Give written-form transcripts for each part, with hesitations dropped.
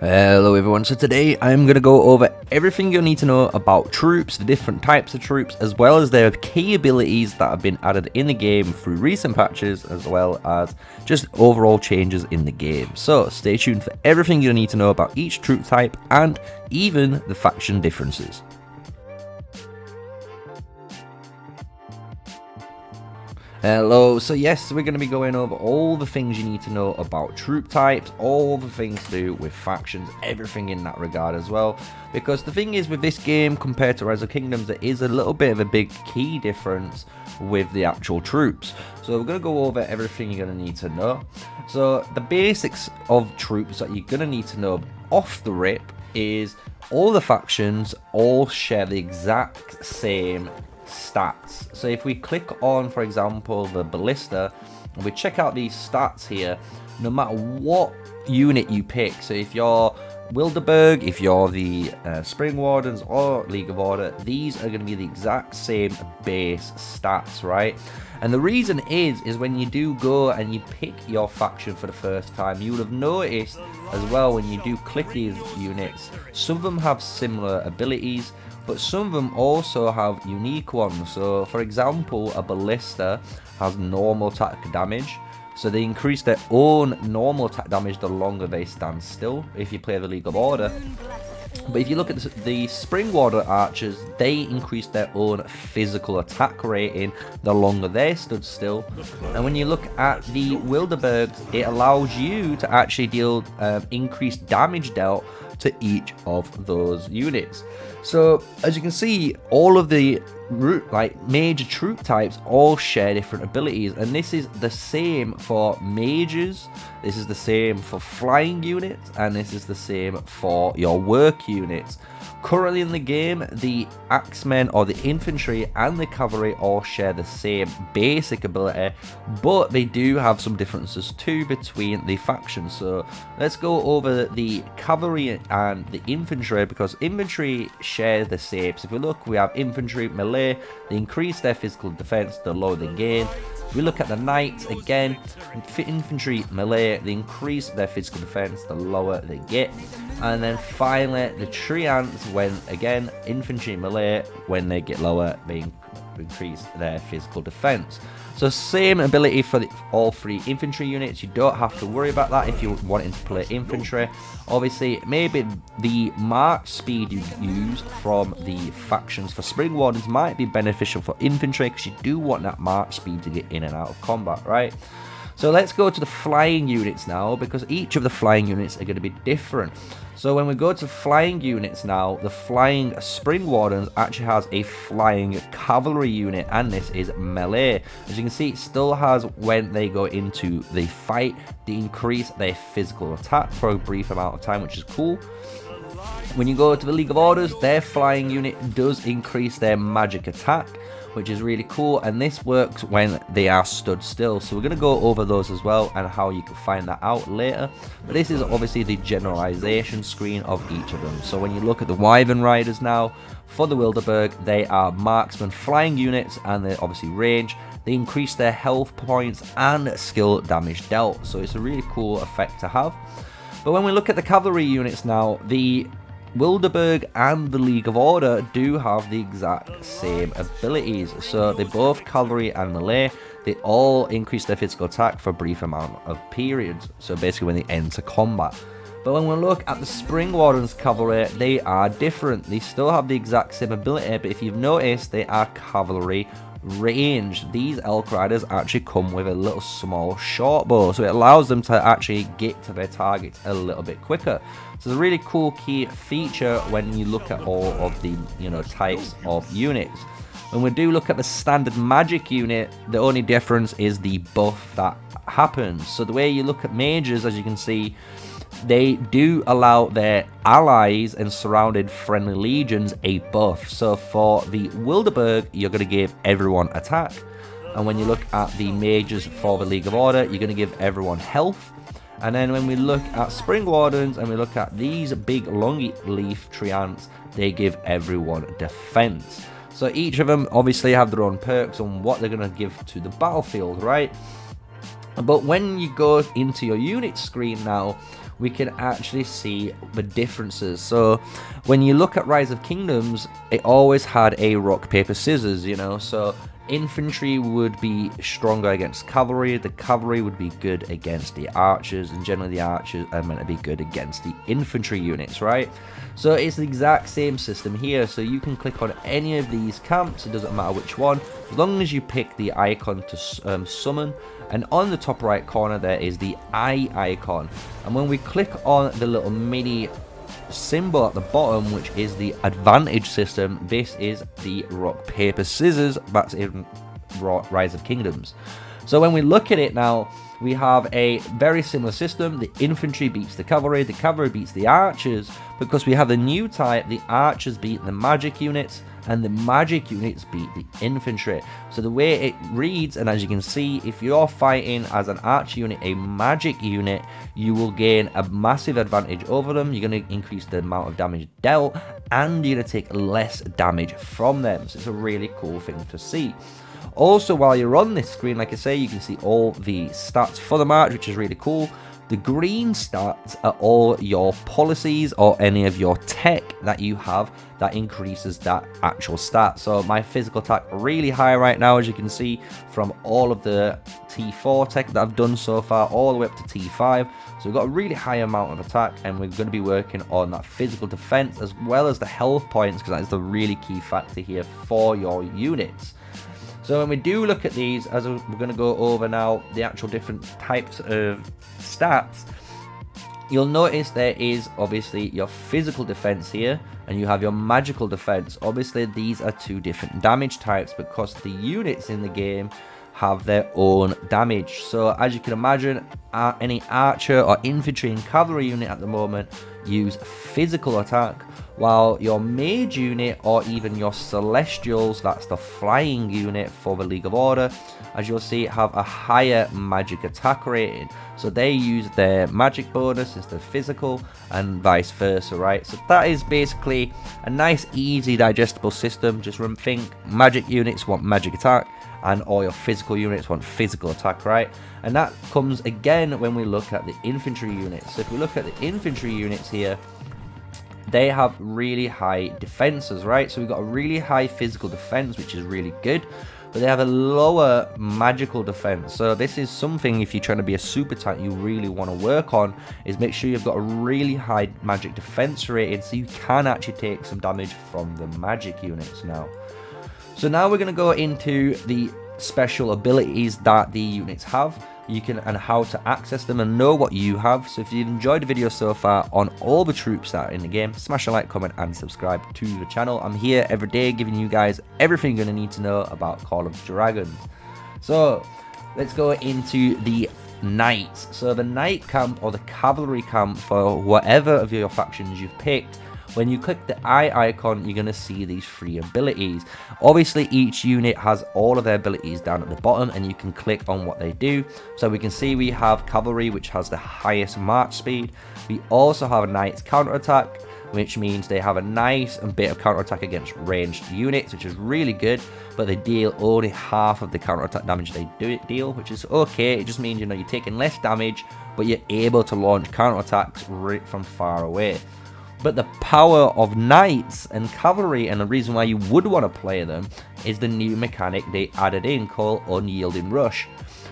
Hello everyone, so today I'm going to go over everything you'll need to know about troops, the different types of troops, as well as their key abilities that have been added in the game through recent patches, as well as just overall changes in the game. So stay tuned for everything you'll need to know about each troop type and even the faction differences. Hello, so yes, we're going to be going over all the things you need to know about troop types, all the things to do with factions, everything in that regard as well. Because the thing is with this game compared to Rise of Kingdoms, there is a little bit of a big key difference with the actual troops. So we're going to go over everything you're going to need to know. So the basics of troops that you're going to need to know off the rip is all the factions all share the exact same stats. So if we click on, for example, the ballista and we check out these stats here, no matter what unit you pick, so if you're Wilderberg, if you're the Spring Wardens or League of Order, these are going to be the exact same base stats, right? And the reason is when you do go and you pick your faction for the first time, you would have noticed as well when you do click these units, some of them have similar abilities, but some of them also have unique ones. So for example, a ballista has normal attack damage, so they increase their own normal attack damage the longer they stand still if you play the League of Order. But if you look at the Spring Warder archers, they increase their own physical attack rating the longer they stood still. And when you look at the Wilderbergs, it allows you to actually deal increased damage dealt to each of those units. So as you can see, all of the major troop types all share different abilities, and this is the same for mages, this is the same for flying units, and this is the same for your work units. Currently in the game, the axemen or the infantry and the cavalry all share the same basic ability, but they do have some differences too between the factions. So let's go over the cavalry and the infantry, because infantry share the same. So if we look, we have infantry melee, they increase their physical defense the lower they gain. We look at the knights again, infantry melee, they increase their physical defense the lower they get. And then finally the treants, when again infantry melee, when they get lower they increase their physical defense. So same ability for all three infantry units. You don't have to worry about that if you're wanting to play infantry. Obviously maybe the march speed you use from the factions for Spring Wardens might be beneficial for infantry, because you do want that march speed to get in and out of combat, right? So let's go to the flying units now, because each of the flying units are going to be different. So when we go to flying units now, the flying Spring Wardens actually has a flying cavalry unit, and this is melee. As you can see, it still has, when they go into the fight, they increase their physical attack for a brief amount of time, which is cool. When you go to the League of Orders, their flying unit does increase their magic attack, which is really cool, and this works when they are stood still. So we're going to go over those as well and how you can find that out later. But this is obviously the generalization screen of each of them. So when you look at the Wyvern Riders now, for the Wilderberg, they are marksman flying units, and they're obviously range. They increase their health points and skill damage dealt, so it's a really cool effect to have. But when we look at the cavalry units now, the Wilderberg and the League of Order do have the exact same abilities. So they both cavalry and melee, they all increase their physical attack for a brief amount of periods, so basically when they enter combat. But when we look at the Spring Wardens cavalry, they are different. They still have the exact same ability, but if you've noticed, they are cavalry range. These elk riders actually come with a little small short bow, so it allows them to actually get to their targets a little bit quicker. So it's a really cool key feature when you look at all of the types of units. When we do look at the standard magic unit, the only difference is the buff that happens. So the way you look at mages, as you can see, they do allow their allies and surrounded friendly legions a buff. So for the Wilderberg, you're going to give everyone attack. And when you look at the mages for the League of Order, you're going to give everyone health. And then when we look at Spring Wardens and we look at these big long leaf treants, they give everyone defense. So each of them obviously have their own perks on what they're going to give to the battlefield, right? But when you go into your unit screen now, we can actually see the differences. So when you look at Rise of Kingdoms, it always had a rock, paper, scissors, you know, so infantry would be stronger against cavalry, the cavalry would be good against the archers, and generally the archers are meant to be good against the infantry units, right? So it's the exact same system here, so you can click on any of these camps, it doesn't matter which one, as long as you pick the icon to summon, and on the top right corner there is the eye icon, and when we click on the little mini symbol at the bottom, which is the advantage system, this is the rock, paper, scissors that's in Rise of Kingdoms. So when we look at it now, we have a very similar system. The infantry beats the cavalry beats the archers, because we have the new type, the archers beat the magic units, and the magic units beat the infantry. So the way it reads, and as you can see, if you're fighting as an archer unit, a magic unit, you will gain a massive advantage over them. You're going to increase the amount of damage dealt, and you're going to take less damage from them. So it's a really cool thing to see. Also, while you're on this screen, like I say, you can see all the stats for the march, which is really cool. The green stats are all your policies or any of your tech that you have that increases that actual stat. So my physical attack really high right now, as you can see from all of the T4 tech that I've done so far, all the way up to T5. So we've got a really high amount of attack, and we're going to be working on that physical defense as well as the health points, because that is the really key factor here for your units. So when we do look at these, as we're going to go over now the actual different types of stats, you'll notice there is obviously your physical defense here, and you have your magical defense. Obviously these are two different damage types, because the units in the game have their own damage. So as you can imagine, any archer or infantry and cavalry unit at the moment use physical attack, while your mage unit or even your celestials, that's the flying unit for the League of Order, as you'll see, have a higher magic attack rating. So they use their magic bonus as the physical, and vice versa, right? So that is basically a nice, easy, digestible system. Just think magic units want magic attack, and all your physical units want physical attack, right? And that comes again when we look at the infantry units. So if we look at the infantry units here, they have really high defenses, right? So we've got a really high physical defense, which is really good, but they have a lower magical defense. So this is something, if you're trying to be a super tank, you really want to work on, is make sure you've got a really high magic defense rating, so you can actually take some damage from the magic units now. So now we're going to go into the special abilities that the units have, and how to access them and know what you have. So if you've enjoyed the video so far on all the troops that are in the game, smash a like, comment, and subscribe to the channel. I'm here every day giving you guys everything you're going to need to know about Call of Dragons. So let's go into the knights. So the knight camp, or the cavalry camp, for whatever of your factions you've picked, when you click the eye icon, you're going to see these 3 abilities. Obviously, each unit has all of their abilities down at the bottom, and you can click on what they do. So we can see we have cavalry, which has the highest march speed. We also have a knight's counterattack, which means they have a nice bit of counterattack against ranged units, which is really good, but they deal only half of the counterattack damage they deal, which is okay. It just means, you know, you're taking less damage, but you're able to launch counterattacks right from far away. But the power of knights and cavalry, and the reason why you would want to play them, is the new mechanic they added in called Unyielding Rush.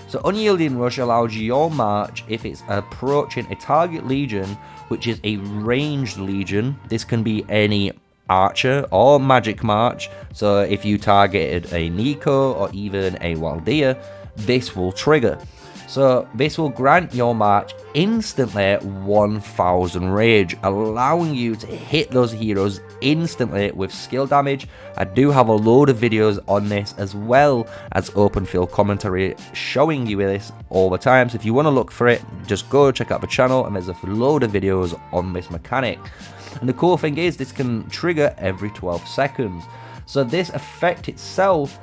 So Unyielding Rush allows your march, if it's approaching a target legion, which is a ranged legion. This can be any archer or magic march. So if you targeted a Nico or even a Waldia, this will trigger. So this will grant your march instantly 1000 rage, allowing you to hit those heroes instantly with skill damage. I do have a load of videos on this, as well as open field commentary showing you this all the time. So if you want to look for it, just go check out the channel, and there's a load of videos on this mechanic. And the cool thing is, this can trigger every 12 seconds. So this effect itself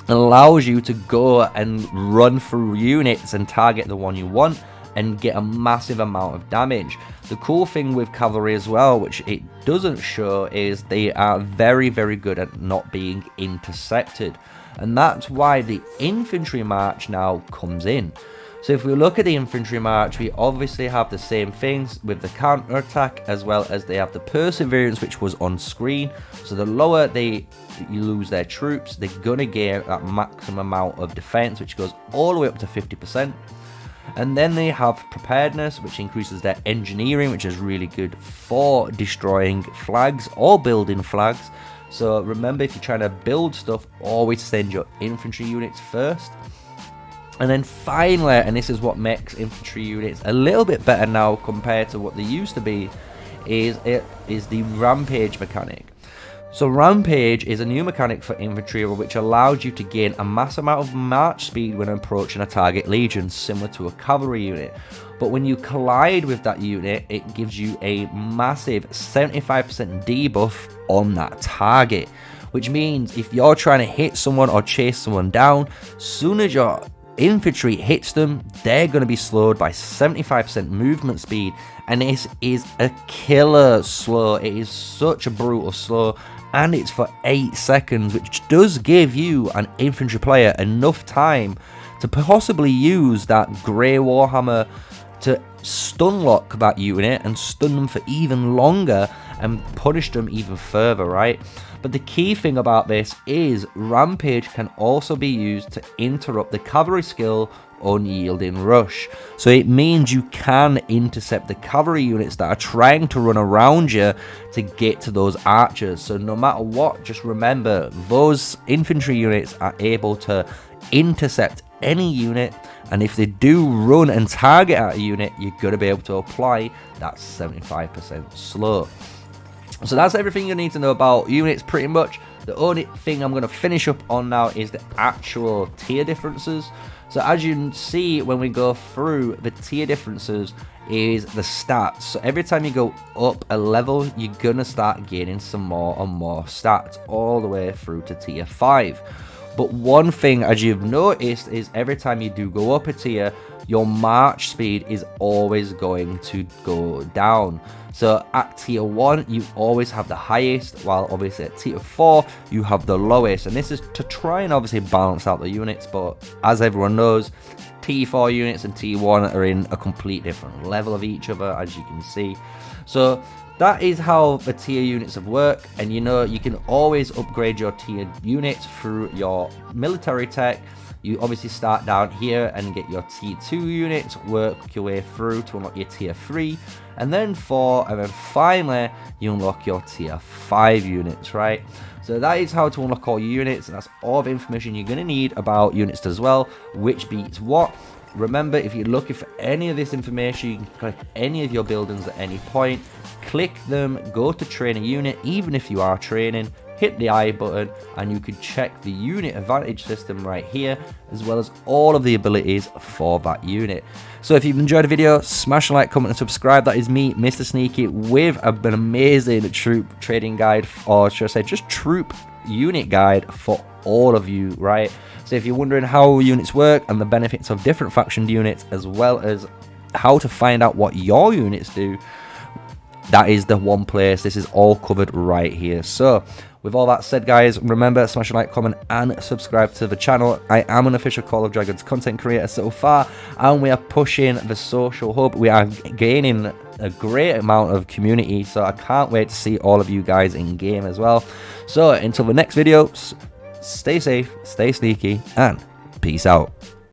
allows you to go and run through units and target the one you want and get a massive amount of damage. The cool thing with cavalry as well, which it doesn't show, is they are very, very good at not being intercepted. And that's why the infantry march now comes in. So if we look at the infantry march, we obviously have the same things with the counter attack, as well as they have the perseverance, which was on screen. So the lower you lose their troops, they're gonna gain that maximum amount of defense, which goes all the way up to 50%. And then they have preparedness, which increases their engineering, which is really good for destroying flags or building flags. So remember, if you're trying to build stuff, always send your infantry units first. And then finally, and this is what makes infantry units a little bit better now compared to what they used to be, is the rampage mechanic. So rampage is a new mechanic for infantry which allows you to gain a mass amount of march speed when approaching a target legion, similar to a cavalry unit. But when you collide with that unit, it gives you a massive 75% debuff on that target, which means if you're trying to hit someone or chase someone down, soon as your infantry hits them, they're going to be slowed by 75% movement speed, and this is a killer slow. It is such a brutal slow, and it's for 8 seconds, which does give you, an infantry player, enough time to possibly use that grey warhammer to stun lock that unit and stun them for even longer and punish them even further, right? But the key thing about this is rampage can also be used to interrupt the cavalry skill unyielding rush. So it means you can intercept the cavalry units that are trying to run around you to get to those archers. So no matter what, just remember, those infantry units are able to intercept any unit, and if they do run and target at a unit, you're going to be able to apply that 75% slow. So that's everything you need to know about units pretty much. The only thing I'm going to finish up on now is the actual tier differences. So as you can see when we go through the tier differences is the stats. So every time you go up a level, you're going to start gaining some more and more stats all the way through to tier 5. But one thing, as you've noticed, is every time you do go up a tier, your march speed is always going to go down. So at tier 1, you always have the highest, while obviously at tier 4, you have the lowest. And this is to try and obviously balance out the units, but as everyone knows, tier 4 units and tier 1 are in a complete different level of each other, as you can see. So that is how the tier units have worked, and you know, you can always upgrade your tier units through your military tech. You obviously start down here and get your tier 2 units, work your way through to unlock your tier 3, and then 4, and then finally you unlock your tier 5 units, right? So that is how to unlock all your units, and that's all the information you're going to need about units as well, which beats what. Remember, if you're looking for any of this information, you can click any of your buildings at any point, click them, go to train a unit, even if you are training, hit the I button, and you can check the unit advantage system right here, as well as all of the abilities for that unit. So if you've enjoyed the video, smash a like, comment, and subscribe. That is me, MrSneakyy, with an amazing troop trading guide, or should I say just troop unit guide for all of you, right? So if you're wondering how units work and the benefits of different faction units, as well as how to find out what your units do, that is the one place. This is all covered right here. So with all that said, guys, remember, smash a like, comment, and subscribe to the channel. I am an official Call of Dragons content creator so far, and we are pushing the social hub. We are gaining a great amount of community, so I can't wait to see all of you guys in game as well. So until the next video, stay safe, stay sneaky, and peace out.